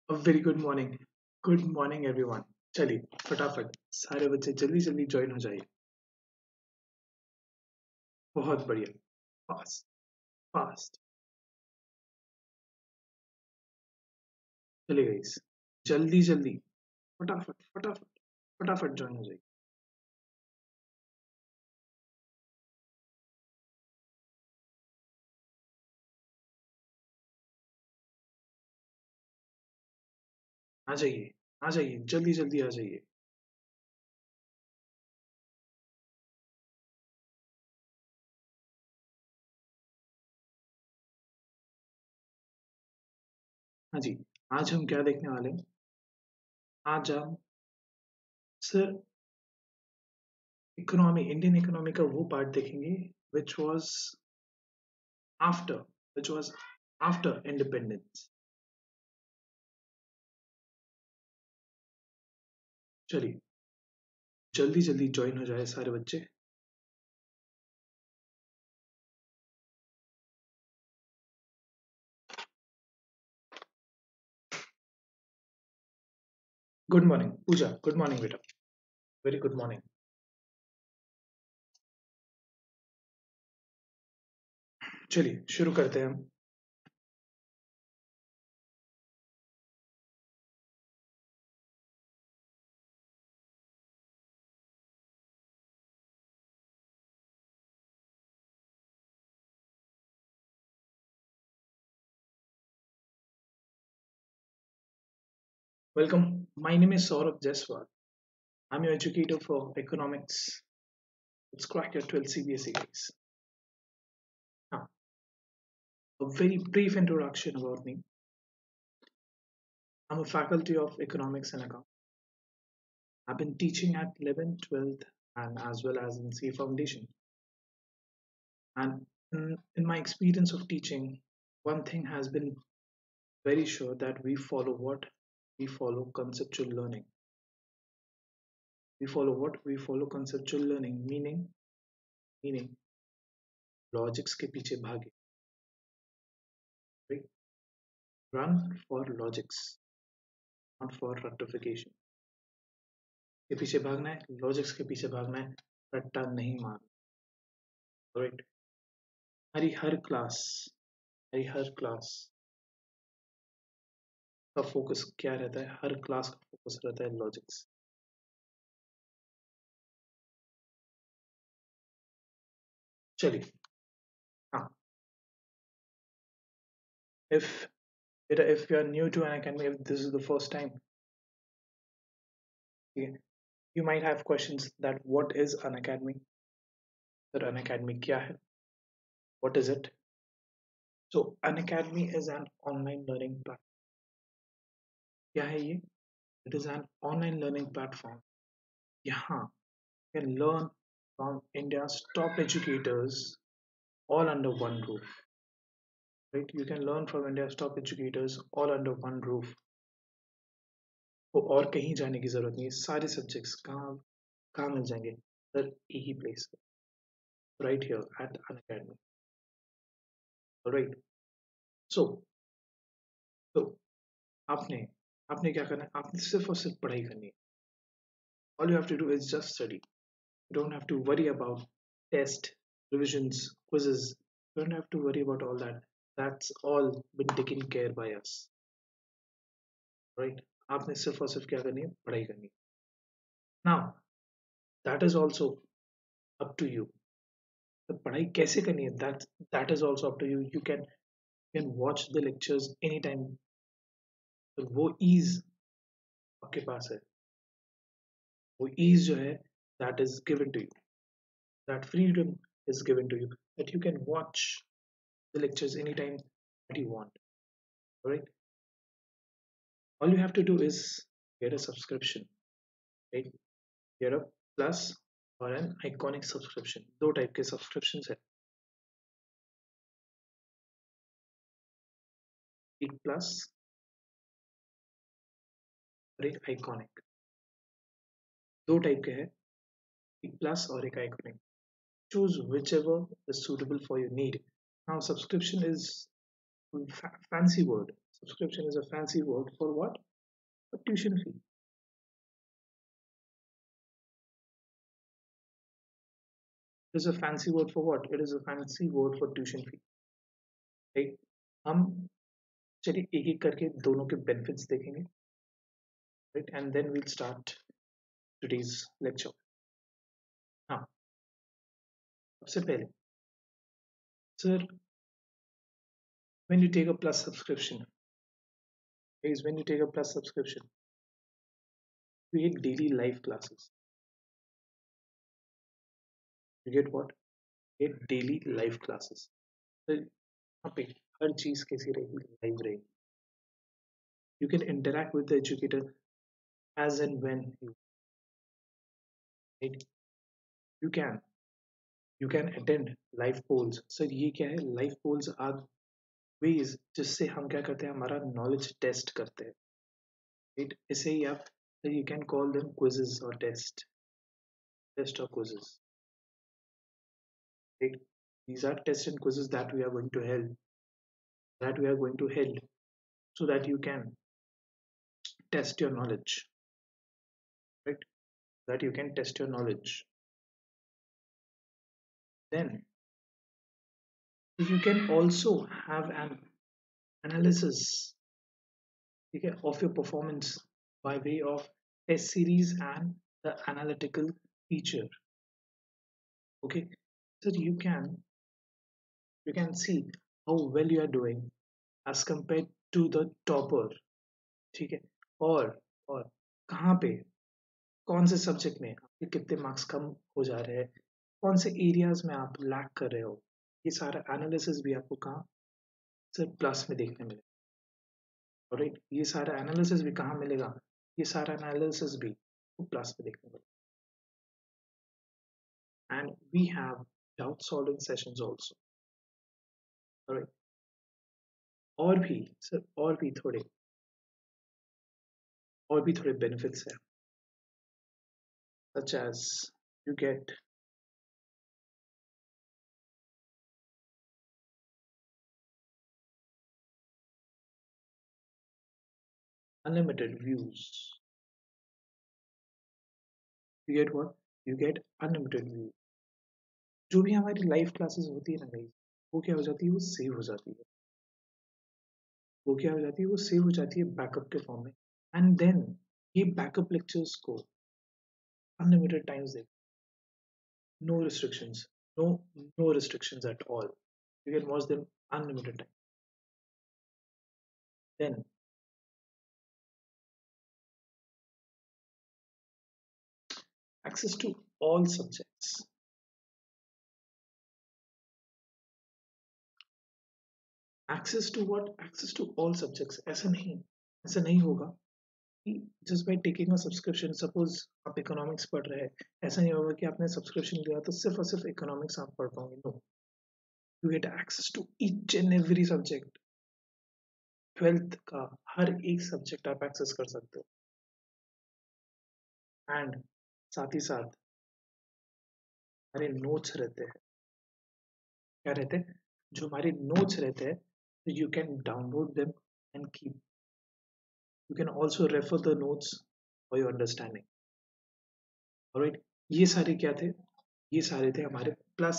A very good morning everyone. चलिए फटाफट सारे बच्चे जल्दी जल्दी ज्वाइन हो जाइए। बहुत बढ़िया। Fast fast. चलिए गाइस, जल्दी जल्दी फटाफट फटाफट फटाफट ज्वाइन हो जाइए। आ जाइए, आ जाइए, जल्दी जल्दी आ जाइए। हाँ जी, आज हम क्या देखने वाले हैं? आज हम सर इकोनॉमी, इंडियन इकोनॉमी का वो पार्ट देखेंगे which was after which was after independence. चलिए जल्दी जल्दी ज्वाइन हो जाए सारे बच्चे। गुड मॉर्निंग पूजा, गुड मॉर्निंग बेटा, वेरी गुड मॉर्निंग। चलिए शुरू करते हैं हम। Welcome. My name is Saurabh Jaiswal. I'm your educator for economics. Let's crack your 12 CBSE guys. Now, a very brief introduction about me. I'm a faculty of economics and accounting. I've been teaching at 11th, 12th, and as well as in C Foundation. And in my experience of teaching, one thing has been very sure that we follow what? We follow conceptual learning. We follow what? We follow conceptual learning, meaning logics के पीछे भागे, right? Run for logics, not for rectification. के पीछे भागना है, logics के पीछे भागना है, रट्टा नहीं मारना। राइट? हमारी हर क्लास का फोकस क्या रहता है? हर क्लास का फोकस रहता है लॉजिक्स। चलिए, हाँ, if if you are new to Unacademy, if this is the first time, you might have questions that what is Unacademy? Sir, Unacademy क्या है? What is it? So Unacademy is an online learning platform. क्या है ये? It is an online learning platform. यहाँ you can learn from India's top educators all under one roof. Right? You can learn from India's top educators all under one roof. को और कहीं जाने की जरूरत नहीं है। सारे सब्जेक्ट्स कहाँ कहाँ मिल जाएंगे? सर एक ही place, right here at Unacademy. Alright. So आपने आपने क्या करना है? आपने सिर्फ और सिर्फ पढ़ाई करनी है। All you have to do is just study. You don't have to worry about test, revisions, quizzes. You don't have to worry about all that. That's all been taken care by us. Right? आपने सिर्फ और सिर्फ क्या करनी है? पढ़ाई करनी है। Now, that is also up to you. तो पढ़ाई कैसे करनी है? That is also up to you. You can watch the lectures anytime. तो वो ease आपके पास है। वो ease जो है, that is given to you. That freedom is given to you that you can watch the lectures anytime that you want. Alright? All you have to do is get a subscription. Right? Get a plus or an iconic subscription. दो type के subscriptions है, एक plus और एक iconic। दो type के हैं, एक plus और एक iconic। Choose whichever is suitable for your need. Now subscription is fancy word. Subscription is a fancy word for what? For tuition fee. It is a fancy word for what? It is a fancy word for tuition fee. Right? हम चलिए एक एक करके दोनों के benefits देखेंगे. Right? And then we'll start today's lecture. हाँ, सबसे पहले, sir, when you take a plus subscription, guys, when you take a plus subscription, you get daily live classes. You get what? You get daily live classes. So यहाँ पे हर चीज कैसी रहेगी? Live रहेगी. You can interact with the educator as and when you need. You can you can attend live polls. Sir ये क्या है? Live polls are ways जिससे हम क्या करते हैं? हमारा knowledge test करते हैं. Right? इसे ही आप, you can call them quizzes or test or quizzes. Right? These are tests and quizzes that we are going to held so that you can test your knowledge. Right? That you can test your knowledge. Then you can also have an analysis, okay, of your performance by way of test series and the analytical feature. Okay, so you can see how well you are doing as compared to the topper. ठीक है, और कहाँ पे, कौन से subject में आपके कितने मार्क्स कम हो जा रहे हैं, कौन से एरियाज में आप लैक कर रहे हो, ये सारा एनालिसिस भी आपको कहाँ? सिर्फ प्लस में देखने मिलेगा. राइट, ये सारा एनालिसिस भी कहाँ मिलेगा? ये सारा एनालिसिस भी प्लस में देखने मिलेगा. And we have doubt solving sessions also. Alright. और भी सर, और भी थोड़े benefits हैं, such as you get unlimited views. You get what? You get unlimited views. जो भी हमारी लाइव क्लासेस होती है ना गाइस, वो क्या हो जाती है? वो सेव हो जाती है. वो क्या हो जाती है? वो सेव हो जाती है बैकअप के फॉर्म में. एंड देन ये बैकअप लेक्चर्स को अनलिमिटेड टाइम्स देख, no restrictions, no restrictions at all. You can watch them unlimited time. Then access to all subjects. Access to what? Access to all subjects. ऐसा नहीं होगा कि just by taking a subscription, suppose आप economics पढ़ रहे हैं, ऐसा नहीं होगा कि आपने subscription लिया तो सिर्फ और सिर्फ economics आप पढ़ पाओगे. No, you get access to each and every subject. 12th का हर एक सब्जेक्ट आप एक्सेस कर सकते हो. एंड साथ ही साथ हमारे नोट्स रहते हैं. क्या रहते हैं? जो हमारे नोट्स रहते हैं, you can download them and keep. You can also refer the notes for your understanding. Alright, ये सारे क्या थे? ये सारे थे हमारे प्लस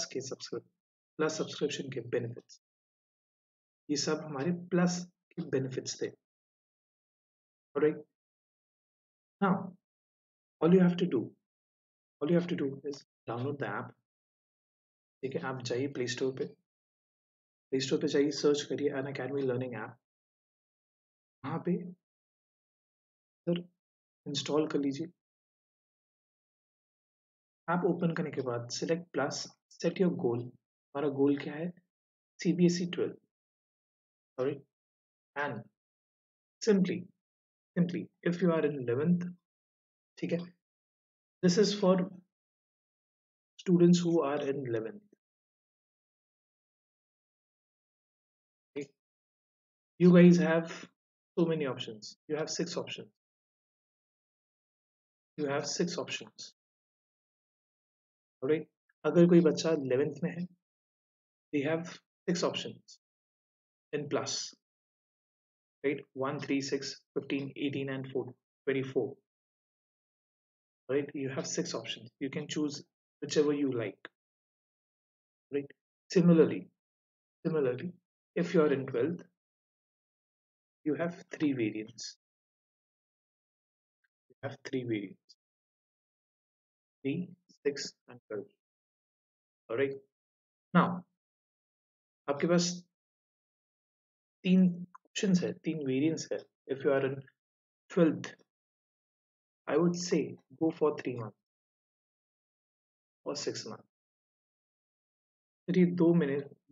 सब्सक्रिप्शन के बेनिफिट्स. ये सब हमारे प्लस के बेनिफिट्स थे. Alright, now all you have to do is download the app. ठीक है, आप जाइए प्ले स्टोर पे जाइए, सर्च करिए अनअकैडमी लर्निंग ऐप. वहाँ पे सर इंस्टॉल कर लीजिए. ऐप ओपन करने के बाद select plus, set your goal. हमारा गोल क्या है? CBSE 12. Sorry, and simply if you are in 11th, ठीक है, this is for students who are in 11th. You guys have so many options. You have 6 options. Alright, अगर कोई बच्चा 11th में है, they have 6 options in plus. right? 1, 3, 6, 15, 18, and 4, 24, right? You have 6 options. You can choose whichever you like, right? Similarly, similarly, if you are in 12th, you have three variants. You have three variants: 3, 6, and 12. All right. Now, आपके पास तीन options है, तीन variants है. If you are in 12th, I would say go for 3 months or 6 months. फिर ये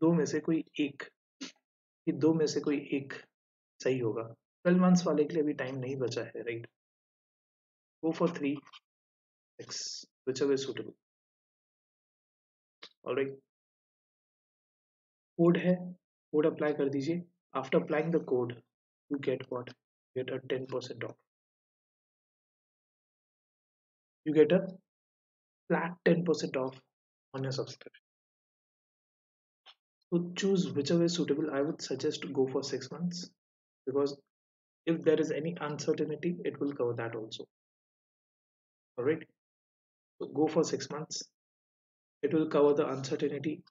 दो में से कोई एक सही होगा. 12 months वाले के लिए अभी टाइम नहीं बचा है, right? Go for 3, 6, whichever is suitable. All right. Code है, कोड अप्लाई कर दीजिए. After applying the code you get what? You get a 10% off. You get a flat 10% off on your subscription. So choose whichever is suitable. I would suggest go for 6 months, because if there is any uncertainty, it will cover that also. All right. So go for 6 months. It will cover the uncertainty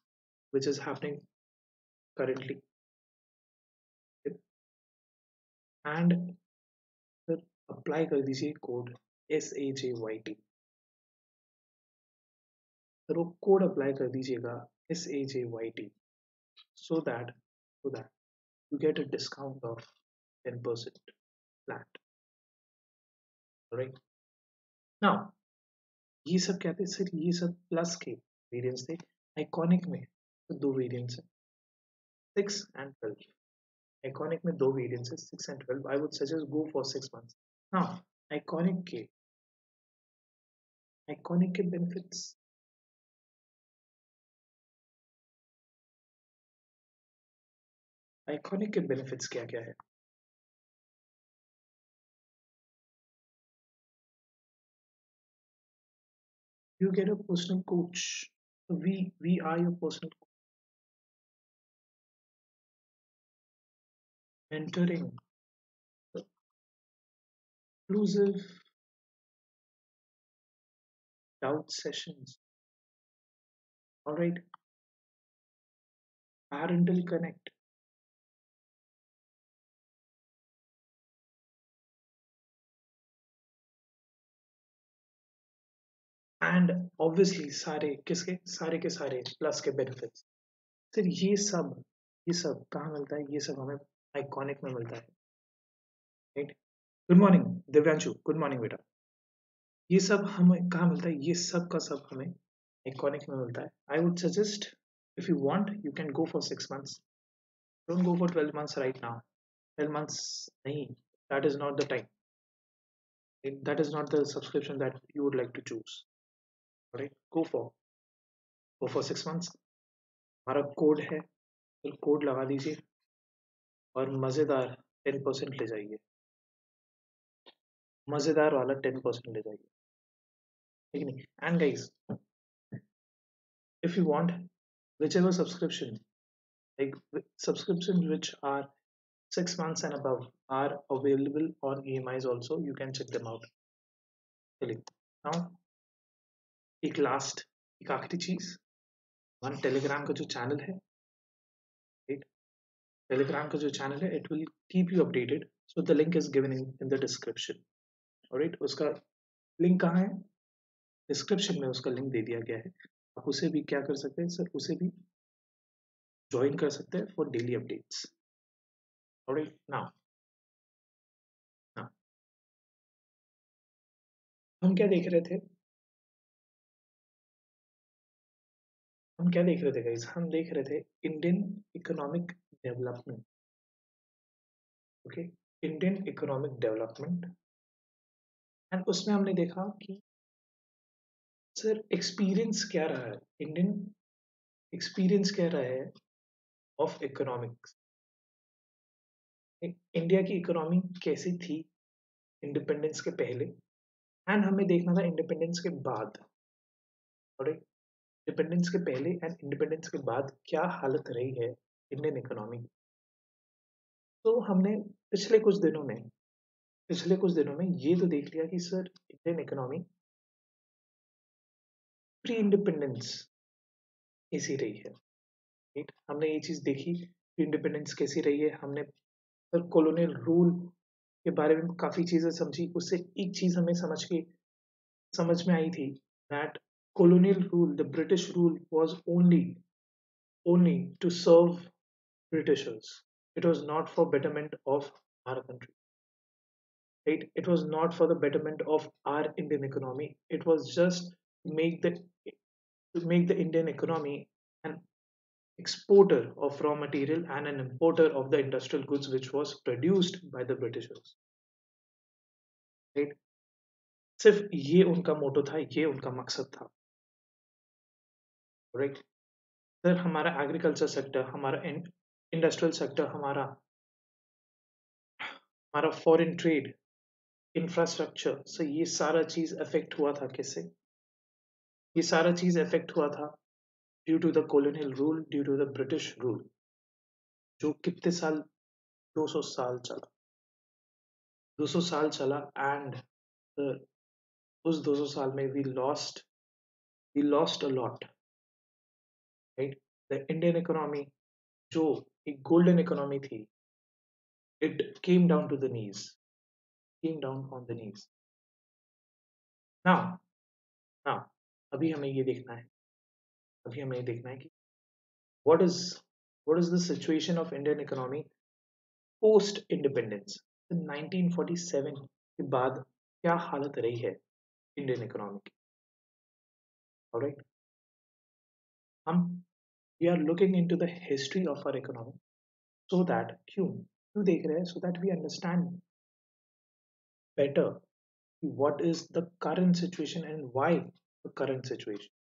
which is happening currently. And फिर apply कर दीजिए code SAJYT. फिर वो code apply कर दीजिएगा SAJYT, so that you get a discount of 10% flat. Right now, ये सब क्या थे सर? ये सब प्लस के वेरिएंट्स थे. आइकॉनिक में तो दो वेरिएंट्स है, 6 and 12. आइकॉनिक में दो वेरिएंट्स है, 6 and 12. I would suggest go for 6 months. Now iconic के बेनिफिट्स. आइकॉनिक के बेनिफिट्स क्या क्या है? You get a personal coach. We are your personal mentoring, exclusive doubt sessions. All right, parental connect. And obviously सारे के सारे plus के benefits. Sir ये सब कहाँ मिलता है? ये सब हमें आइकॉनिक में मिलता है, right? Good morning Divyanshu, good morning बेटा. ये सब हमें कहाँ मिलता है? ये सब का सब हमें आइकॉनिक में मिलता है. I would suggest, if you want you can go for 6 months. Don't go for 12 months right now. 12 months नहीं, that is not the time. That is not the subscription that you would like to choose. Right? Go for 6 months. हमारा code है, तो code लगा दीजिए और मजेदार 10% ले जाइए. मजेदार वाला 10% ले जाइए, ठीक नहीं? And guys, if you want, whichever subscription, like subscriptions which are 6 months and above, are available on EMIs also. You can check them out. चलिए now एक आखिरी चीज, हमारा टेलीग्राम का जो चैनल है, राइट? टेलीग्राम का जो चैनल है, it will keep you updated. So the link is given in the description. Alright, उसका लिंक कहाँ है? डिस्क्रिप्शन में उसका लिंक दे दिया गया है. आप उसे भी क्या कर सकते हैं सर? उसे भी ज्वाइन कर सकते हैं for daily updates. Alright, now हम क्या देख रहे थे? गाइस? हम देख रहे थे Indian economic development. Okay, Indian economic development. And उसमें हमने देखा कि सर एक्सपीरियंस क्या रहा है, इंडियन एक्सपीरियंस क्या रहा है ऑफ इकोनॉमिक्स. इंडिया की इकोनॉमी कैसी थी इंडिपेंडेंस के पहले, एंड हमें देखना था इंडिपेंडेंस के बाद. और इंडिपेंडेंस के पहले एंड इंडिपेंडेंस के बाद क्या हालत रही है इंडियन इकोनॉमी. तो हमने पिछले कुछ दिनों में पिछले कुछ दिनों में ये तो देख लिया कि sir Indian economy pre independence कैसी रही है, राइट। हमने ये चीज देखी प्री इंडिपेंडेंस कैसी रही है, हमने सर कॉलोनियल रूल के बारे में काफी चीजें समझी। उससे एक चीज हमें समझ में आई थी that colonial rule, the British rule was only to serve Britishers. It was not for betterment of our country, right? It was not for the betterment of our Indian economy. It was just to make the Indian economy an exporter of raw material and an importer of the industrial goods which was produced by the Britishers, right? सिर्फ ये उनका मोटो था, ये उनका मकसद था, right. Sir हमारा agriculture sector, हमारा इंडस्ट्रियल सेक्टर, हमारा फॉरेन ट्रेड, इंफ्रास्ट्रक्चर से ये सारा चीज अफेक्ट हुआ था। किससे ये सारा चीज अफेक्ट हुआ था? Due to the colonial rule, due to the British rule, जो कितने साल, 200 साल चला, 200 साल चला। एंड उस 200 साल में we lost a lot, right. The Indian economy जो एक गोल्डन इकोनॉमी थी, it came down to the knees, came down on the knees. Now now अभी हमें ये देखना है, अभी हमें ये देखना है कि what is what is the situation of Indian economy post independence? 1947 के बाद क्या हालत रही है इंडियन इकोनॉमी की? ऑलराइट, हम we are looking into the history of our economy, so that क्यों क्यों देख रहे हैं, so that we understand better what is the current situation and why the current situation.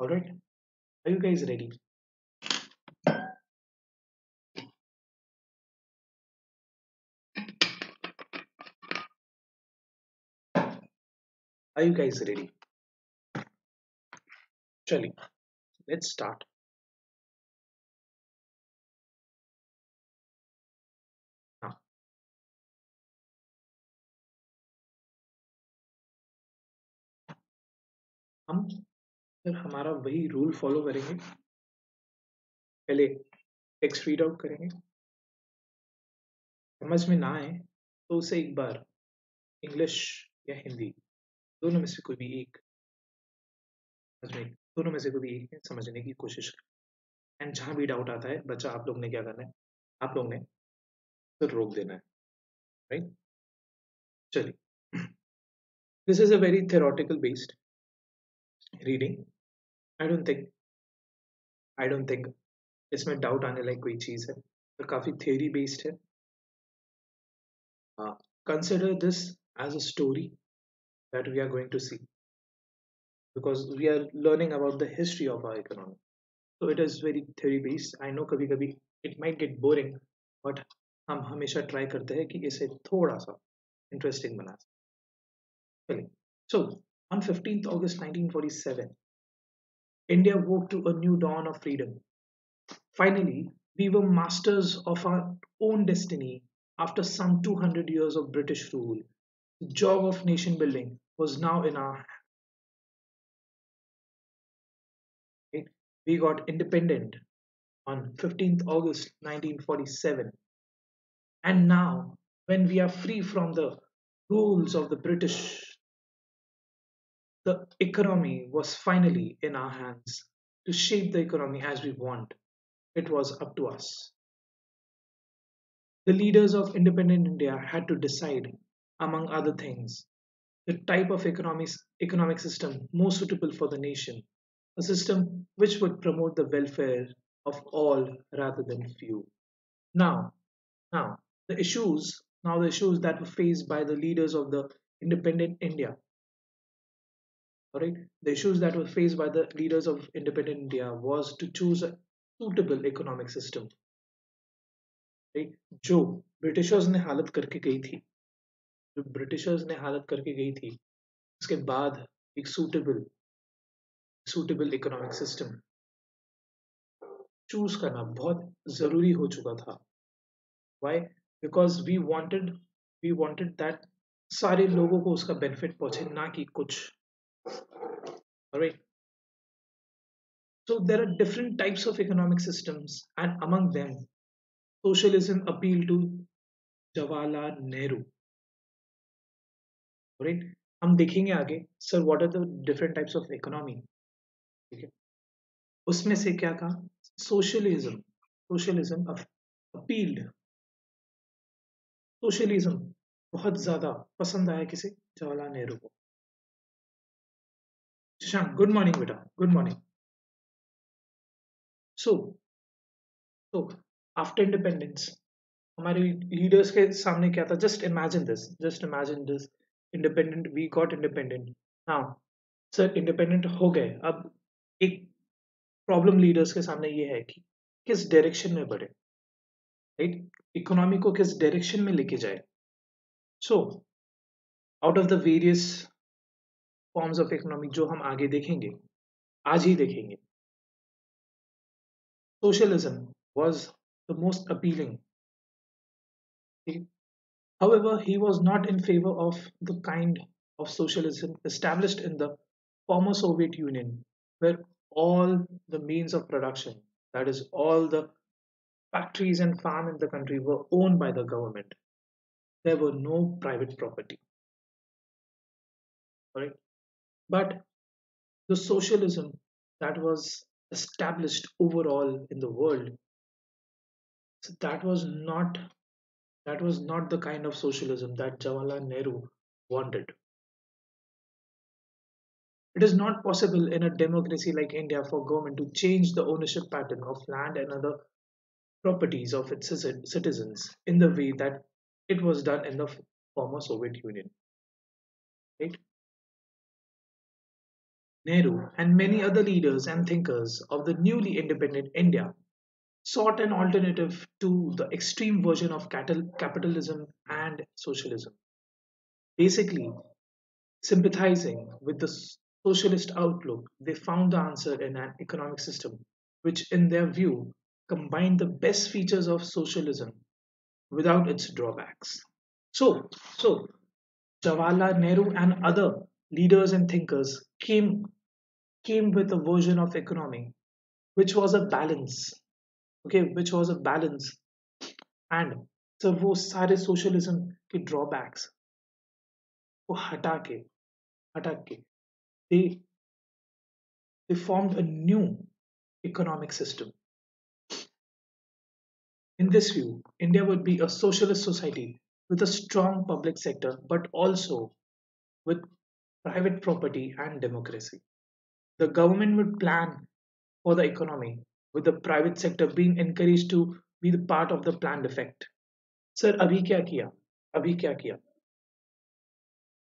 All right, are you guys ready? Are you guys ready? चलिए, let's start. हाँ, हम फिर हमारा वही रूल फॉलो करेंगे। पहले टेक्स्ट रीड आउट करेंगे, समझ में ना आए तो उसे एक बार इंग्लिश या हिंदी, दोनों में से कोई भी एक, दोनों में से कोई भी एक में समझने की कोशिश करें। एंड जहां भी डाउट आता है बच्चा, आप लोग ने क्या करना है, आप लोग ने फिर रोक देना है, राइट। चलिए, this is a very theoretical based reading. I don't think इसमें डाउट आने लायक कोई चीज है, तो काफी थ्योरी बेस्ड है। Consider this as a story that we are going to see, because we are learning about the history of our economy. So it is very theory based. I know कभी कभी it might get boring, but हम हमेशा try करते हैं कि इसे थोड़ा सा इंटरेस्टिंग बना सकें। So on 15th August 1947, India woke to a new dawn of freedom. Finally, we were masters of our own destiny after some 200 years of British rule. The job of nation building was now in our hands. We got independent on 15th August 1947. And now, when we are free from the rules of the British, the economy was finally in our hands to shape the economy as we want. It was up to us. The leaders of independent India had to decide, among other things, the type of economic system most suitable for the nation, a system which would promote the welfare of all rather than few. Now, now the issues that were faced by the leaders of the independent India, all right, the issues that were faced by the leaders of independent India was to choose a suitable economic system, right? जो Britishers ने हालत करके गई थी, जो Britishers ने हालत करके गई थी, उसके बाद एक सूटेबल इकोनॉमिक सिस्टम चूज करना बहुत जरूरी हो चुका था, Why? Because we wanted that सारे लोगों को उसका benefit पहुंचे, ना कि कुछ. Alright. So there are different types of economic systems, and among them, socialism appealed to Jawaharlal Nehru. Right? हम देखेंगे आगे sir what are the different types of economy. ठीक है, उसमें से क्या कहा? सोशलिज्म. Socialism appealed. सोशलिज्म बहुत ज्यादा पसंद आया किसे? जवाहरलाल नेहरू को. शशांक, गुड मॉर्निंग बेटा, गुड मॉर्निंग. सो तो आफ्टर इंडिपेंडेंस हमारे लीडर्स के सामने क्या था? Just imagine this. Independent, we got independent now. Sir independent हो गए, अब एक प्रॉब्लम लीडर्स के सामने ये है कि किस डायरेक्शन में बढ़े. राइट? इकोनॉमी को किस डायरेक्शन में लेके जाए. So out of the various forms of economy जो हम आगे देखेंगे, आज ही देखेंगे, socialism was the most appealing. However, he was not in favor of the kind of socialism established in the former Soviet Union, where all the means of production, that is, all the factories and farm in the country, were owned by the government. There were no private property. Right? But the socialism that was established overall in the world, so that was not the kind of socialism that Jawaharlal Nehru wanted. It is not possible in a democracy like India for government to change the ownership pattern of land and other properties of its citizens in the way that it was done in the former Soviet Union. Right? Nehru and many other leaders and thinkers of the newly independent India sought an alternative to the extreme version of capitalism and socialism. Basically, sympathizing with the socialist outlook, they found the answer in an economic system which, in their view, combined the best features of socialism without its drawbacks. So Jawaharlal Nehru and other leaders and thinkers came with a version of economy which was a balance. Okay, which was a balance. And so वो सारे socialism के drawbacks को हटा के they they formed a new economic system. In this view, India would be a socialist society with a strong public sector, but also with private property and democracy. The government would plan for the economy, with the private sector being encouraged to be the part of the planned effect. Sir, अभी क्या किया? अभी क्या किया?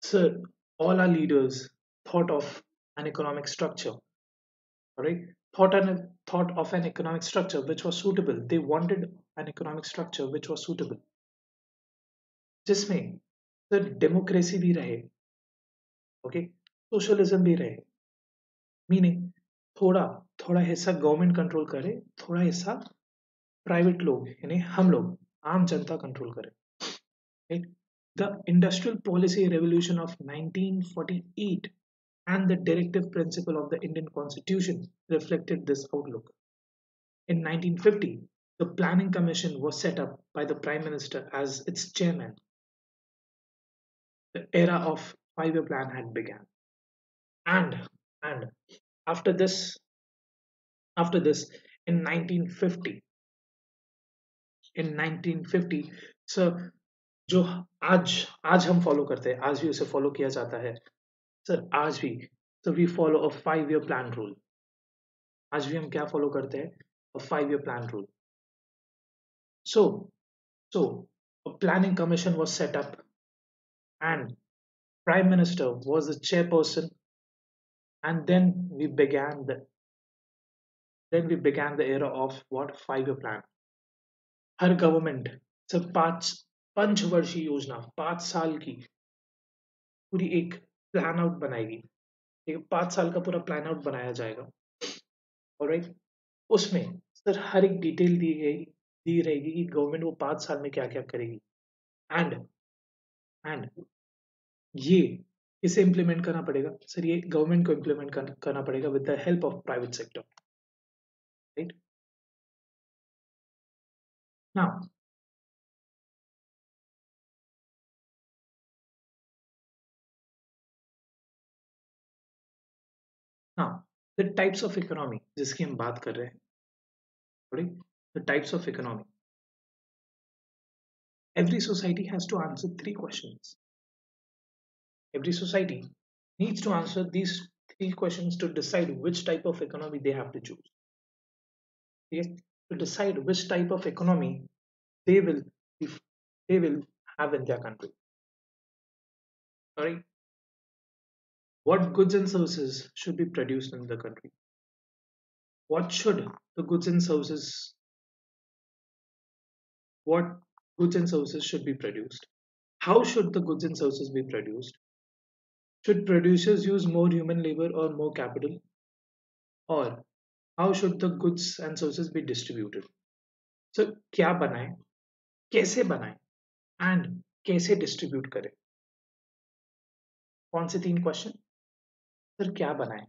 Sir, all our leaders thought of an economic structure, alright? Thought of an economic structure which was suitable. They wanted an economic structure which was suitable. जिसमें sir democracy भी रहे, okay, socialism भी रहे. मीनिंग थोड़ा थोड़ा हिस्सा government control करे, थोड़ा हिस्सा प्राइवेट लोग यानी हम लोग आम जनता कंट्रोल करें. Right? The industrial policy revolution of 1948 and the directive principle of the Indian Constitution reflected this outlook. In 1950, the Planning Commission was set up by the Prime Minister as its chairman. The era of five-year plan had begun. And after this, in 1950, in 1950, sir जो आज आज हम follow करते हैं, आज भी उसे follow किया जाता है. सर आज भी, so we follow a 5-year plan rule. आज भी हम क्या फॉलो करते हैं? A 5-year plan rule. So a planning commission was set up and prime minister was the chairperson, and then we began the era of what? 5-year plan. Her government sir पंचवर्षीय योजना 5 साल की पूरी एक plan out बनाएगी. ठीक है, 5 साल का पूरा प्लान आउट बनाया जाएगा. ऑलराइट, उसमें सर हर एक डिटेल दी गई दी रहेगी कि गवर्नमेंट वो 5 साल में क्या क्या करेगी, एंड एंड ये इसे इम्प्लीमेंट करना पड़ेगा सर, ये गवर्नमेंट को इम्प्लीमेंट करना पड़ेगा with the help of private sector, right? Now now the types of economy जिसकी हम बात कर रहे हैं, right? The types of economy, every society has to answer 3 questions. Every society needs to answer these 3 questions to decide which type of economy they have to choose. Okay? To decide which type of economy they will if they will have in their country. Alright. What goods and services should be produced in the country? What should the goods and services what goods and services should be produced? How should the goods and services be produced? Should producers use more human labor or more capital? Or how should the goods and services be distributed? So क्या बनाए, कैसे बनाए, and कैसे distribute करें? कौन से 3 question? Sir क्या बनाए,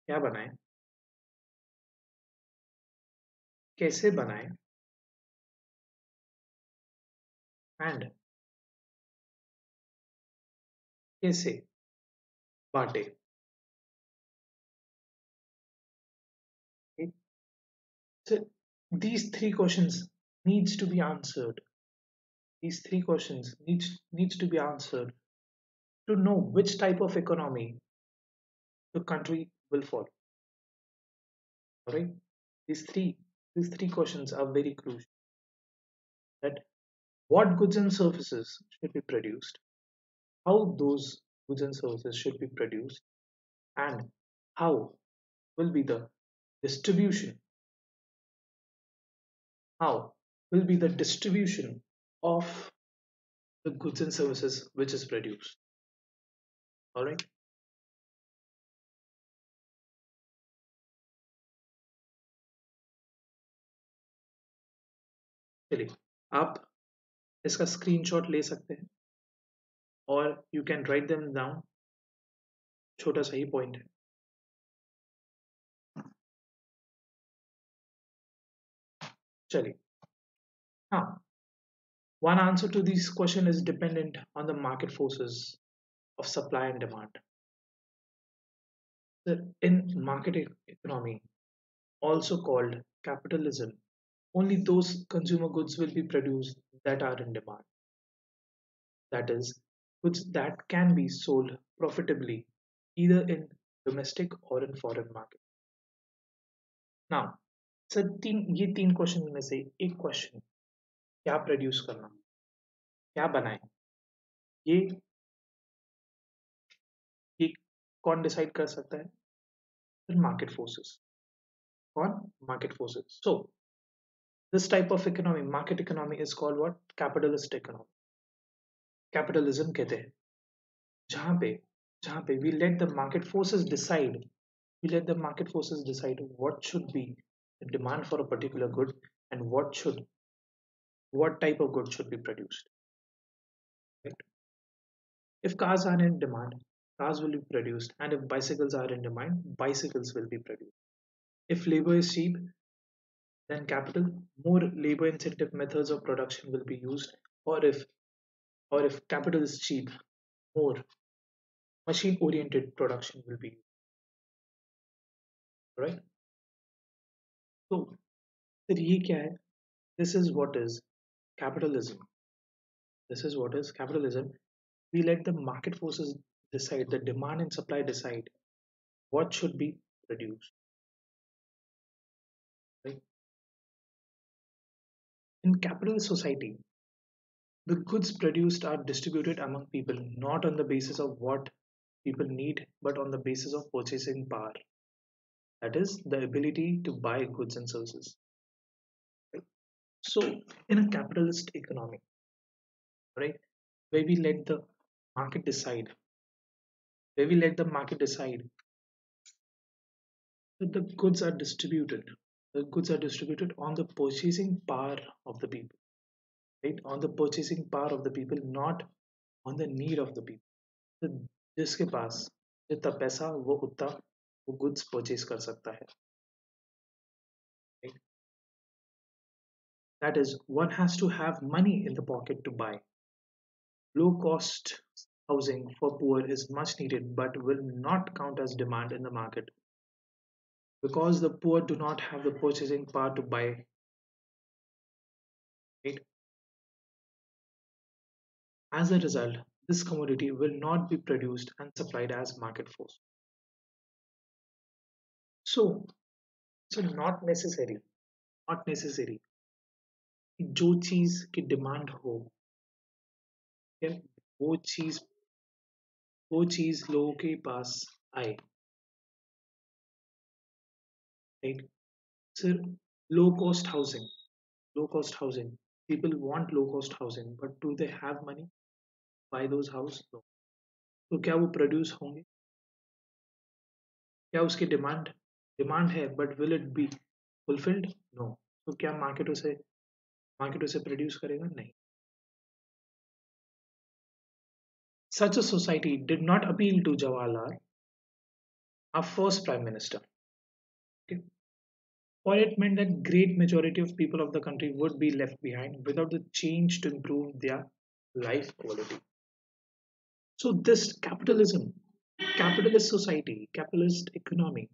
क्या बनाए, कैसे बनाए, एंड कैसे बांटे? So these 3 questions needs to be answered. These 3 questions needs to be answered to know which type of economy the country will follow. Alright? These three questions are very crucial. That what goods and services should be produced, how those goods and services should be produced, and how will be the distribution, how will be the distribution of the goods and services which is produced. All right. चलिए, आप इसका screenshot ले सकते हैं और you can write them down. छोटा सा ही point है. चलिए, हाँ, one answer to this question is dependent on the market forces of supply and demand. In market economy, also called capitalism, only those consumer goods will be produced that are in demand. That is, goods that can be sold profitably either in domestic or in foreign market. Now, sir ये तीन question में से एक question, क्या produce करना, क्या बनाए, ये ये कौन डिसाइड कर सकता है? फिर मार्केट फोर्सेस. कौन? Market forces. So this type of economy, market economy, is called what? Capitalist economy. Capitalism कहते हैं जहां पे we let the market forces decide, what should be the demand for a particular good and what type of good should be produced, right? If cars are in demand, cars will be produced, and if bicycles are in demand, bicycles will be produced. If labor is cheap, then capital, more labor incentive methods of production will be used. Or if capital is cheap, more machine oriented production will be used, right? So फिर ये क्या है? This is what is capitalism. This is what is capitalism. We let the market forces decide, the demand and supply decide what should be produced. Right? In capitalist society, the goods produced are distributed among people not on the basis of what people need, but on the basis of purchasing power. That is the ability to buy goods and services. Right? So, in a capitalist economy, right, where we let the market decide where we let the market decide that the goods are distributed. The goods are distributed on the purchasing power of the people, right? On the purchasing power of the people, not on the need of the people. तो जिसके पास जितना पैसा वो उतना वो goods purchase कर सकता है, right? That is, one has to have money in the pocket to buy. Low cost housing for poor is much needed but will not count as demand in the market because the poor do not have the purchasing power to buy, right? As a result, this commodity will not be produced and supplied as market force. So, so not necessary कि जो चीज की demand हो, या वो चीज वो चीज लोगों के पास आए, right? Sir, low cost housing. People want low cost housing, but do they have money to buy those houses? No. तो क्या वो प्रोड्यूस होंगे? क्या उसकी डिमांड है, but will it be fulfilled? No. तो क्या मार्केट उसे प्रोड्यूस करेगा? नहीं. Such a society did not appeal to Jawaharlal, our first prime minister. Okay? For it meant that great majority of people of the country would be left behind without the change to improve their life quality. So this capitalist society, capitalist economy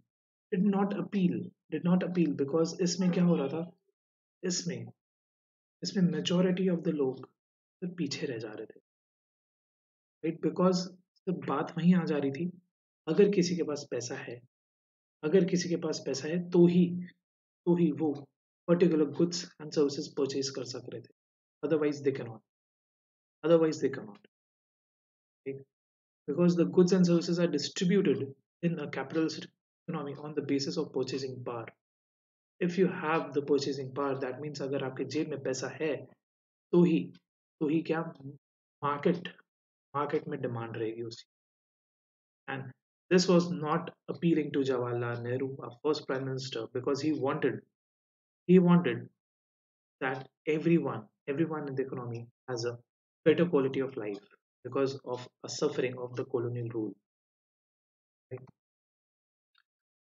did not appeal because इसमें क्या हो रहा था? इसमें इसमें majority of the लोग तो पीछे रह जा रहे थे, राइट? बिकॉज जब बात वहीं आ जा रही थी, अगर किसी के पास पैसा है, अगर किसी के पास पैसा है तो ही वो particular goods and services purchase कर सक रहे थे. Otherwise they can not. Otherwise they cannot, right? Because the goods and services are distributed in a capitalist economy on the basis of purchasing power. If you have the purchasing power, that means अगर आपके जेब में पैसा है तो ही क्या market में demand रहेगी उसकी. And this was not appealing to Jawaharlal Nehru, our first prime minister, because he wanted that everyone in the economy has a better quality of life because of a suffering of the colonial rule, right?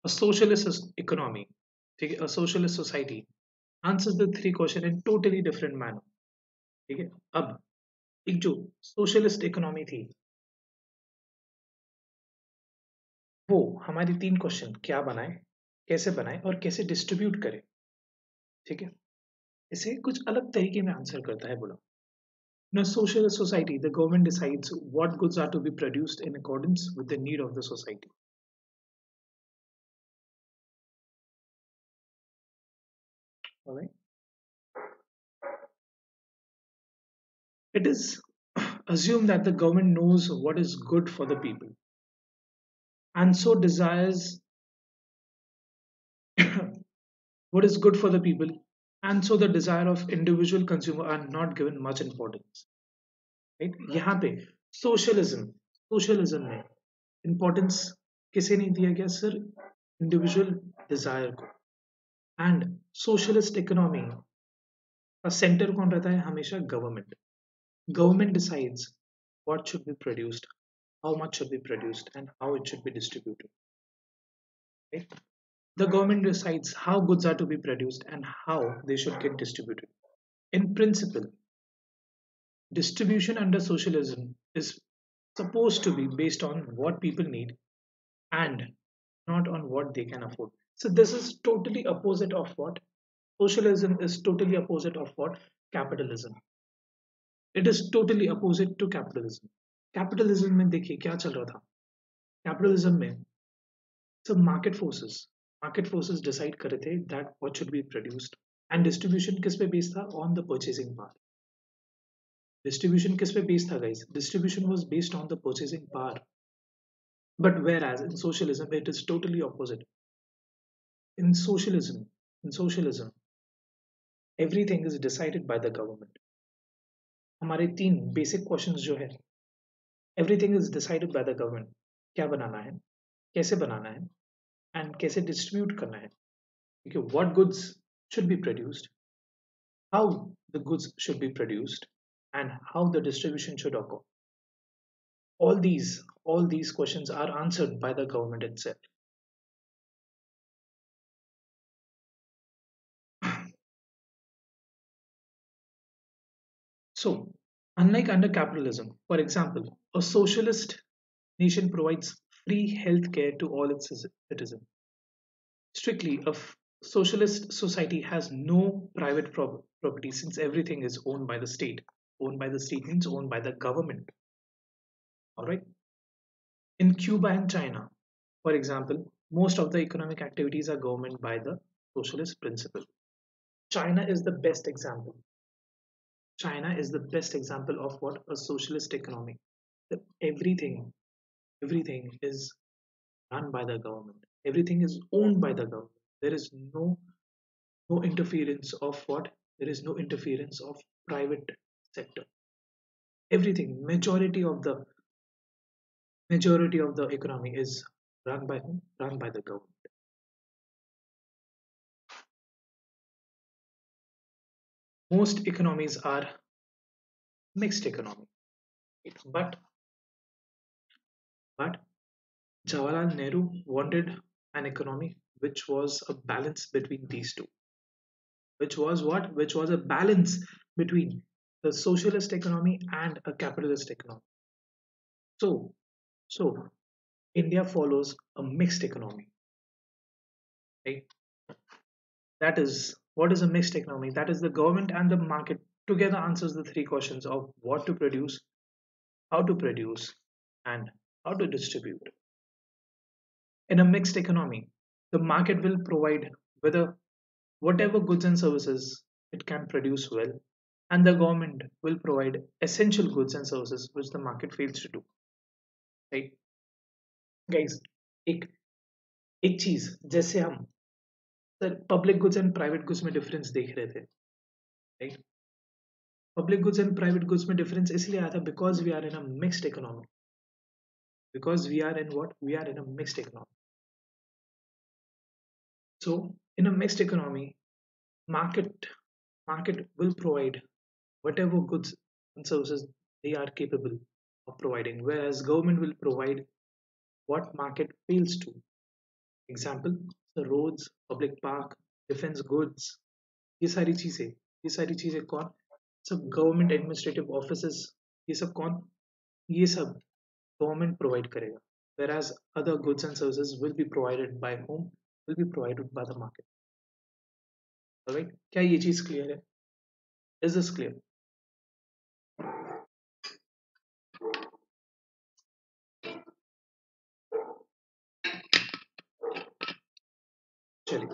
A socialist economy, a socialist society answers the three question in totally different manner. ठीक है? अब एक जो socialist economy थी, वो हमारी तीन question क्या बनाए और कैसे डिस्ट्रीब्यूट करे, ठीक है? इसे कुछ अलग तरीके में आंसर करता है. बोला, in a socialist society the government decides what goods are to be produced in accordance with the need of the society. All right, it is assumed that the government knows what is good for the people and so desires what is good for the people, and so the desire of individual consumer are not given much importance, right? यहाँ पे socialism में importance किसे नहीं दिया गया? Sir, individual Dzire को. And socialist economy का centre कौन रहता है? हमेशा government decides what should be produced, how much should be produced, and how it should be distributed, right? The government decides how goods are to be produced and how they should get distributed. In principle, distribution under socialism is supposed to be based on what people need and not on what they can afford. So this is totally opposite of what socialism is, totally opposite of what capitalism. It is totally opposite to capitalism. Capitalism में देखिए क्या चल रहा था. Capitalism में सब market forces decide कर रहे थे that what should be produced, and distribution किस पे based था? On the purchasing power. Distribution किस पे based था guys? Distribution was based on the purchasing power. But whereas in socialism it is totally opposite. In socialism everything is decided by the government. हमारे तीन basic questions जो है, everything is decided by the government. क्या बनाना है, कैसे बनाना है, and कैसे distribute करना है. Okay, what goods should be produced, how the goods should be produced, and how the distribution should occur. All these questions are answered by the government itself. So, unlike under capitalism, for example, a socialist nation provides free health care to all its citizens. Strictly, socialist society has no private property since everything is owned by the state. Owned by the state means owned by the government. All right. In Cuba and China, for example, most of the economic activities are governed by the socialist principle. China is the best example. China is the best example of what a socialist economy. Everything, everything is run by the government. Everything is owned by the government. There is no interference of what? There is no interference of private sector. Everything, majority of the economy is run by whom? Run by the government. Most economies are mixed economy. Right? But Jawaharlal Nehru wanted an economy which was a balance between these two. Which was what? Which was a balance between the socialist economy and a capitalist economy. So, so India follows a mixed economy, right? That is what is a mixed economy? That is the government and the market together answers the three questions of what to produce, and how to distribute. In a mixed economy, the market will provide whether whatever goods and services it can produce well, and the government will provide essential goods and services which the market fails to do. Right, guys? एक एक चीज जैसे हम sir public goods and private goods में difference देख रहे थे, right? Public goods and private goods में डिफरेंस इसलिए आया था because we are in a mixed economy. Because we are in what? We are in a mixed economy. So in a mixed economy, market market will provide whatever goods and services they are capable of providing, whereas government will provide what market fails to. Example, the roads, public park, defense goods, ये सारी चीजें ये सारी चीजें कौन? सब government administrative offices, ये सब कौन? ये सब government provide करेगा. Whereas other goods and services will be provided by whom? Will be provided by the market. Alright, क्या ये चीज clear है? Is this clear? चलिए,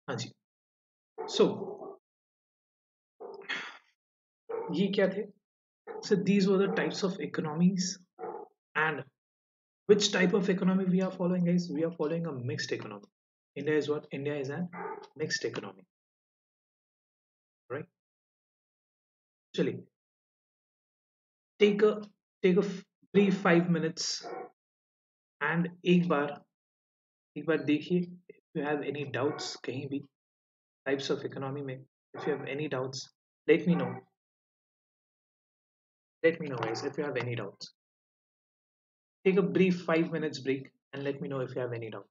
हाँ जी. So ये क्या थे? So these were the types of economies, and which type of economy we are following, guys? We are following a mixed economy. India is what? India is a mixed economy, right? चलिए, take a take a brief 5 minutes and एक बार देखिए. If you have any doubts कहीं भी types of economy में, if you have any doubts, let me know. Let me know, guys, if you have any doubts. Take a brief 5 minutes break and let me know if you have any doubt.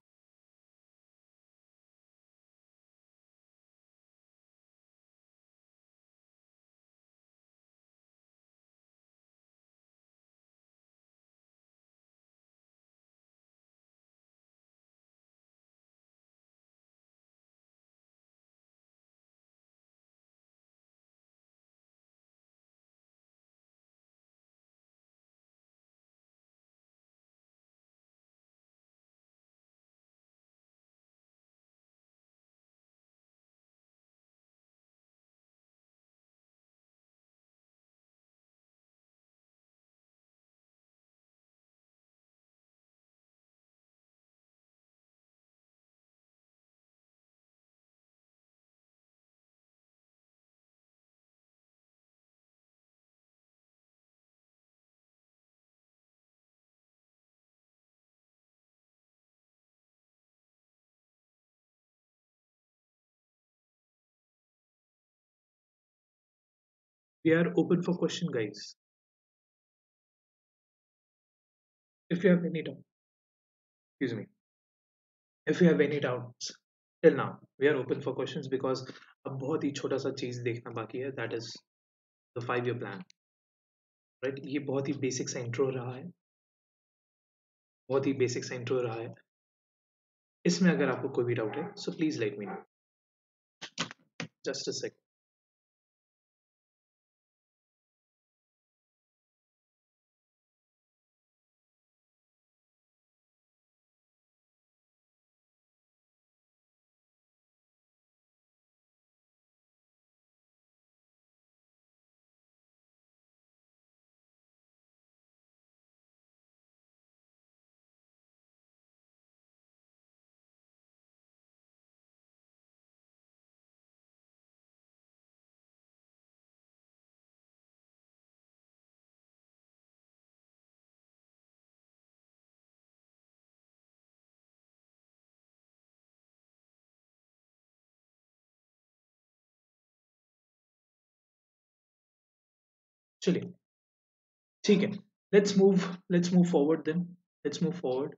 We are open for question, guys. If you have any doubt, excuse me, if you have any doubts till now, we are open for questions because अब बहुत ही छोटा सा चीज देखना बाकी है, that is the 5 year plan, right? ये बहुत ही बेसिक सा इंट्रो रहा है, बहुत ही बेसिक सा इंट्रो रहा है. इसमें अगर आपको कोई भी डाउट है, so please let me know. Just a sec. चलिए, ठीक है. Let's move forward then. Let's move forward.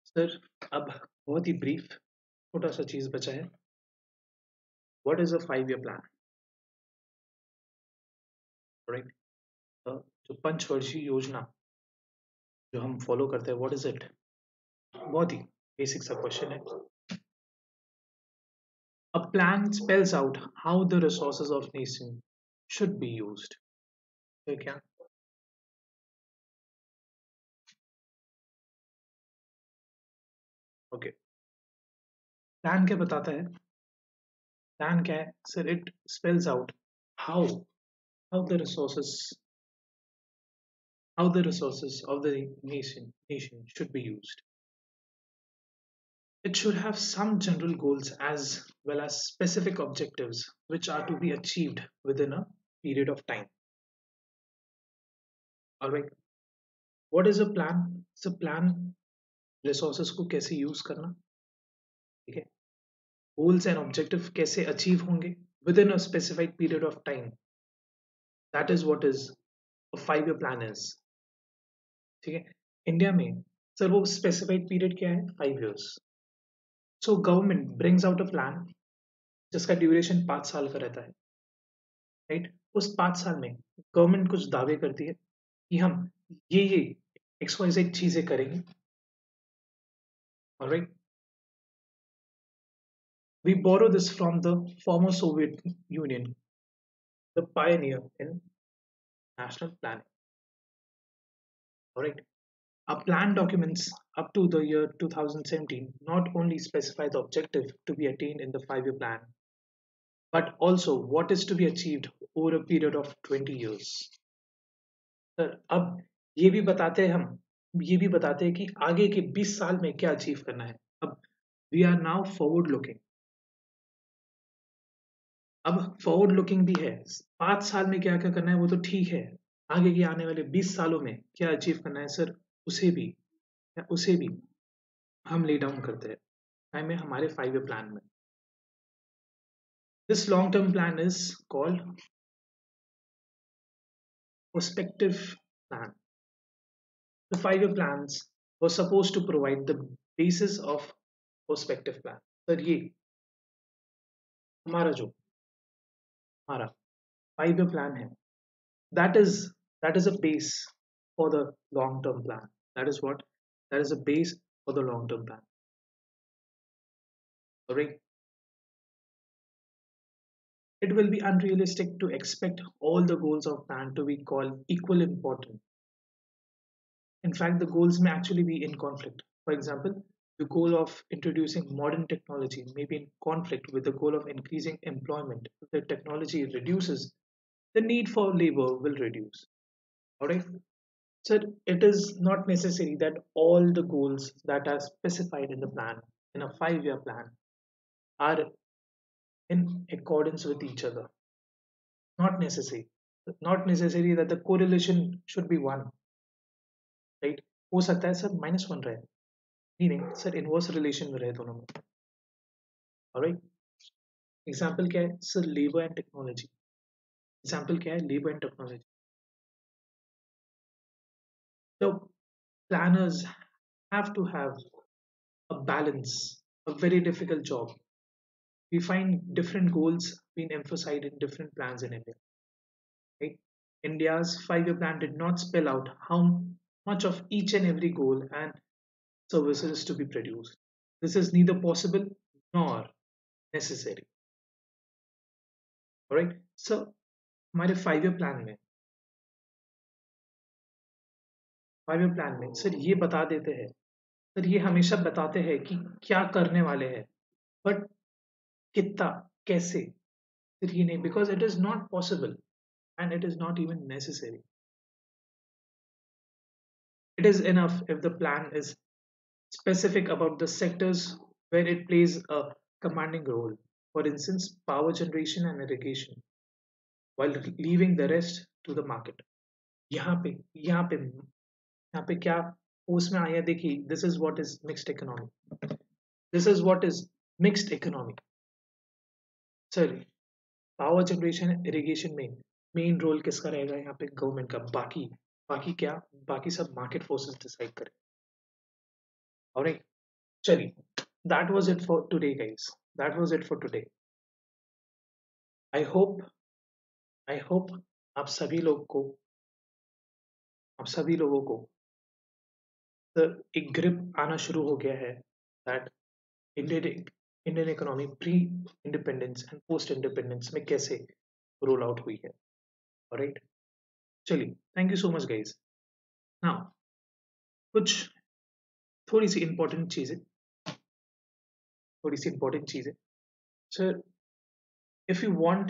Sir, अब बहुत ही ब्रीफ छोटा सा चीज बचा है. What is a 5 year plan? Right? जो पंचवर्षीय योजना जो हम फॉलो करते हैं, व्हाट इज इट? बहुत ही बेसिक सा क्वेश्चन है. A plan spells out how the resources of nation should be used. तो क्या? ओके. प्लान क्या बताता है? प्लान क्या है sir? It spells out how how the resources how the resources of the nation should be used. It should have some general goals as well as specific objectives which are to be achieved within a period of time. All right. What is a plan? It's a plan resources को कैसे use करना, ठीक है? Goals and objective कैसे achieve होंगे within a specified period of time. That is what is a 5 year plan is. ठीक है? India में सर वो specified period क्या है? 5 years. So government brings out a plan जिसका ड्यूरेशन 5 साल का रहता है, राइट? उस 5 साल में गवर्नमेंट कुछ दावे करती है कि हम ये XYZ चीजें करेंगे. Alright. We borrow this from the former Soviet Union, the pioneer in national planning. Alright. Our plan documents up to the year 2017 not only specify the objective to be attained in the 5 year plan, but also what is to be achieved over a period of 20 years. Sir, अब ये भी बताते हैं हम, ये भी बताते हैं कि आगे के 20 साल में क्या अचीव करना है. अब we are now forward looking. अब फॉरवर्ड लुकिंग भी है. 5 साल में क्या क्या करना है वो तो ठीक है, आगे के आने वाले 20 सालों में क्या अचीव करना है सर, उसे भी हम ले डाउन करते हैं टाइम में हमारे 5 year प्लान में. This long term plan is called perspective plan. The 5 year plans were supposed to provide the basis of perspective plan. Sir ये हमारा 5 year प्लान है, that is that is a base for the long term plan. That is a base for the long term plan. Alright. It will be unrealistic to expect all the goals of plan to be called equal important. In fact, the goals may actually be in conflict. For example, the goal of introducing modern technology may be in conflict with the goal of increasing employment. If the technology reduces, the need for labor will reduce. Alright. So it is not necessary that all the goals that are specified in the plan, in a 5 year plan, are in accordance with each other. Not necessary. Not necessary that the correlation should be 1. Right? हो सकता है sir -1 रहे, meaning sir inverse relation में रहे दोनों में. Alright. Example क्या है sir? Labour and technology. Example क्या है, labour and technology. So planners have to have a balance, a very difficult job. We find different goals being emphasized in different plans in India. Right? India's 5-year plan did not spell out how much of each and every goal and services to be produced. This is neither possible nor necessary. Alright? So हमारे 5 year plan में sir ये बता देते हैं, sir ये हमेशा बताते हैं कि क्या करने वाले हैं, बट कितना, कैसे, फिर ये नहीं, because it is not possible and it is not even necessary. It is enough if the plan is specific about the sectors where it plays a commanding role. For instance, power generation and irrigation, while leaving the rest to the market. यहाँ पे यहाँ पे यहाँ पे क्या उसमें आया, देखिए, this is what is mixed economy. This is what is mixed economy. Sir, power generation irrigation में मेन रोल किसका रहेगा यहाँ पे? गवर्नमेंट का. बाकी बाकी क्या? बाकी सब मार्केट फोर्सेस डिसाइड करें. ऑलराइट, चलिए, that was it for today guys. That was it for today. I hope I hope आप सभी लोग को आप सभी लोगों को एक ग्रिप आना शुरू हो गया है that Indian Indian economy pre independence and post independence में कैसे रोल आउट हुई है. ऑलराइट, चलिए, thank you so much guys. Now कुछ थोड़ी सी इंपॉर्टेंट चीजें थोड़ी सी इंपॉर्टेंट चीजें. Sir, if you want,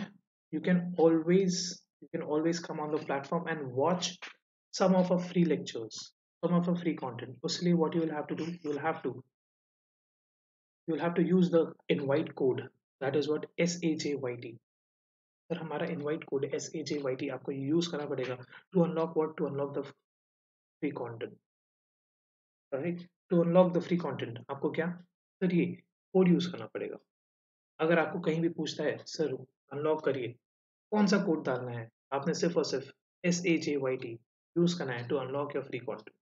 you can always come on the platform and watch some of our free lectures, some of our free content. Firstly, what you will have to do, you will have to use the invite code. That is what SAJYT. Sir, हमारा invite code SAJYT आपको use करना पड़ेगा to unlock what, to unlock the free content. Right, to unlock the free content आपको क्या, sir, ये code use करना पड़ेगा. अगर आपको कहीं भी पूछता है, सर अनलॉक करिए, कौन सा कोड डालना है, आपने सिर्फ और सिर्फ SAJYT यूज करना है to unlock your free content.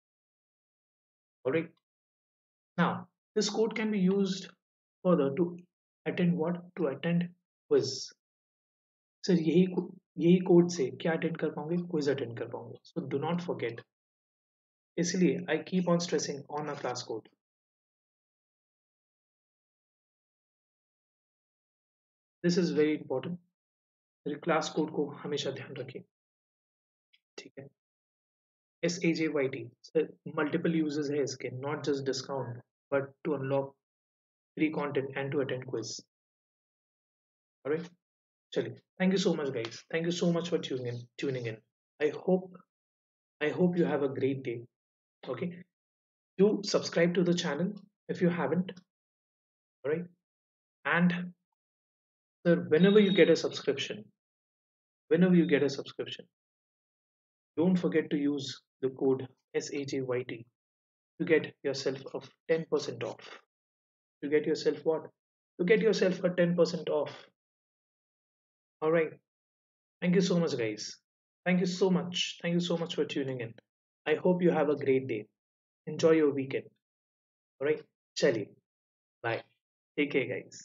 Alright, now this code can be used further to attend what, to attend quiz. Sir, यही कोड से क्या अटेंड कर पाओगे? क्विज अटेंड कर पाओगे. So do not forget. इसलिए I keep on stressing on a class code. This is very important. Class code को हमेशा ध्यान रखिए. ठीक है, SAJYT. सर, मल्टीपल यूजेस है इसके, not just discount, but to unlock free content and to attend quiz. Alright, चलिए, thank you so much guys. Thank you so much for tuning in. I hope I hope you have a great day. Okay, do subscribe to the channel if you haven't. All right, and sir, whenever you get a subscription, don't forget to use the code SAJYT to get yourself of 10% off. To get yourself what? To get yourself a 10% off. All right. Thank you so much, guys. Thank you so much. Thank you so much for tuning in. I hope you have a great day. Enjoy your weekend. All right. Chali. Bye. Take care, guys.